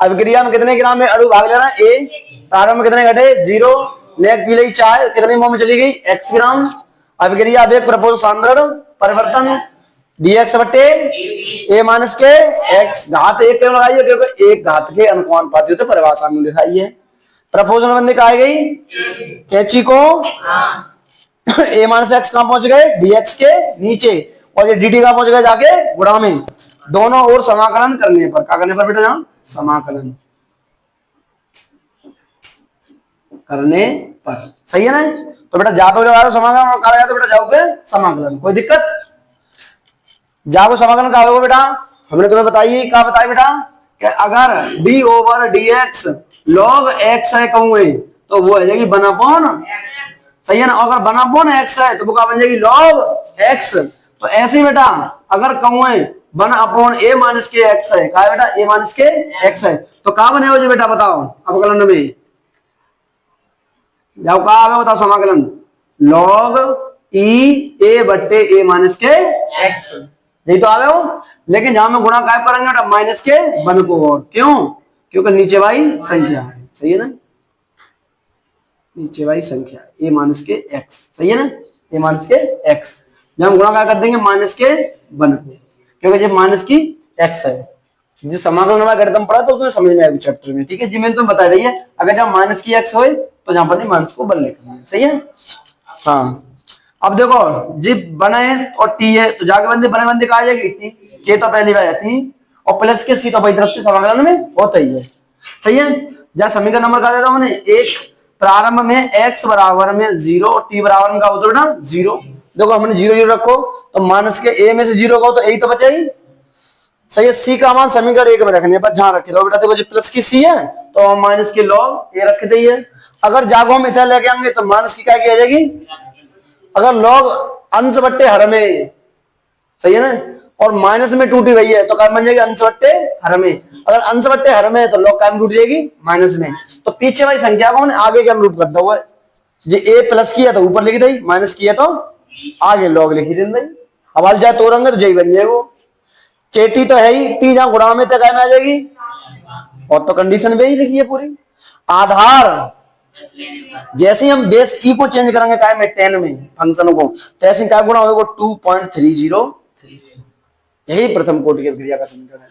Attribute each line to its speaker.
Speaker 1: अभिक्रिया में कितने ग्राम में अणु भाग लेना ए, प्रारंभ में कितने घटे 0, नेक पी ली चाय कितनी मोल में चली गई x ग्राम। अभिक्रिया वेग प्रपोज सांद्रण परिवर्तन dx बटे a माइनस के x, घात एक क्यों लगाई है क्योंकि एक घात के अनुपाती होते परिभाषा में लिखाई है। प्रपोजन बंदी कहा गई कैची को a माइनस एक्स कहां पहुंच गए dx के नीचे और ये dt कहां पहुंच गए जाके गुणा में, दोनों ओर समाकलन करने पर क्या करने पर बेटा जहां समाकलन करने पर, सही है ना। तो बेटा जा पे लगा दो समाकलन और कहा जाए तो बेटा जाओ पे समाकलन, कोई दिक्कत। जाओ समाकलन कहा होगा बेटा हमने तुम्हें बताई क्या बताया बेटा कि अगर d over dx log x है कहूँ तो वो आ जाएगी 1/, सही है ना। अगर 1/x है तो वो क्या बन जाएगी log x। तो ऐसे ही बेटा अगर कहूँ 1/a माइनस के x है, क्या है बेटा a माइनस के x है, तो क्या बने हो जी बेटा बताओ अवकलन में, जाओ कहा आवे बताओ समाकलन log e a बट्टे a माइनस के x, यही तो आवे हो। लेकिन जहां में गुणा काय करेंगे बेटा माइनस के 1 को, और क्यों क्योंकि नीचे वाली संख्या है, सही है ना, नीचे वाली संख्या a माइनस के x, सही है ना, a माइनस के x, जब हम गुणा काय कर देंगे माइनस के 1 को क्योंकि जब माइनस की x है। जिस समाकलन में गणित पढ़ा तो तुम्हें समझ में आएगा चैप्टर में, ठीक है जी। मैंने तुम्हें बता दी है अगर जब माइनस की x हो तो जहां पर माइनस को 1 लिखना है, सही है। हाँ अब देखो जी बने और टी है तो जाके बंदे बने बंदे कहा जाएगी टी के तो पहली बार आती और प्लस के सी तो भाई तरफ से समाकलन में होता ही है, सही है। जहाँ समीकरण नंबर कहा देता हूं मैंने एक, प्रारंभ में x बराबर में 0 और t बराबर में का होता है ना 0। देखो हमने 0 0 रखो तो माइनस के a में से 0 का तो यही तो बचा ही, सही है। c का मान समीकरण 1 में रखने पर जहां रखे तो बेटा देखो जी प्लस की c है तो हम माइनस के log a रख दी है। अगर जागो हम इधर लेके आएंगे तो माइनस की क्या की आ जाएगी, अगर log अंश बट्टे हर में, सही है ना, और माइनस में टूटी हुई है तो क्या बन जाएगी अंश बट्टे हर में, अगर अंश बट्टे हर में तो log क्या में टूट जाएगी माइनस में। तो पीछे वाली संख्या को आगे के अनुरूप करता हुआ जी a प्लस किया तो ऊपर लिख दी, माइनस किया तो आगे log लिखी दी भाई। अब हाल जाए तो रंग तो जय बन जाए वो के टी तो है ही, टी जहां गुणा में तक में आ जाएगी और तो कंडीशन भी ही लिखी है पूरी। आधार जैसे ही हम बेस ई को चेंज करेंगे काय में 10 में फंक्शन को तैसे क्या गुणा होगा 2.303, यही प्रथम कोटि की क्रिया का समीकरण है।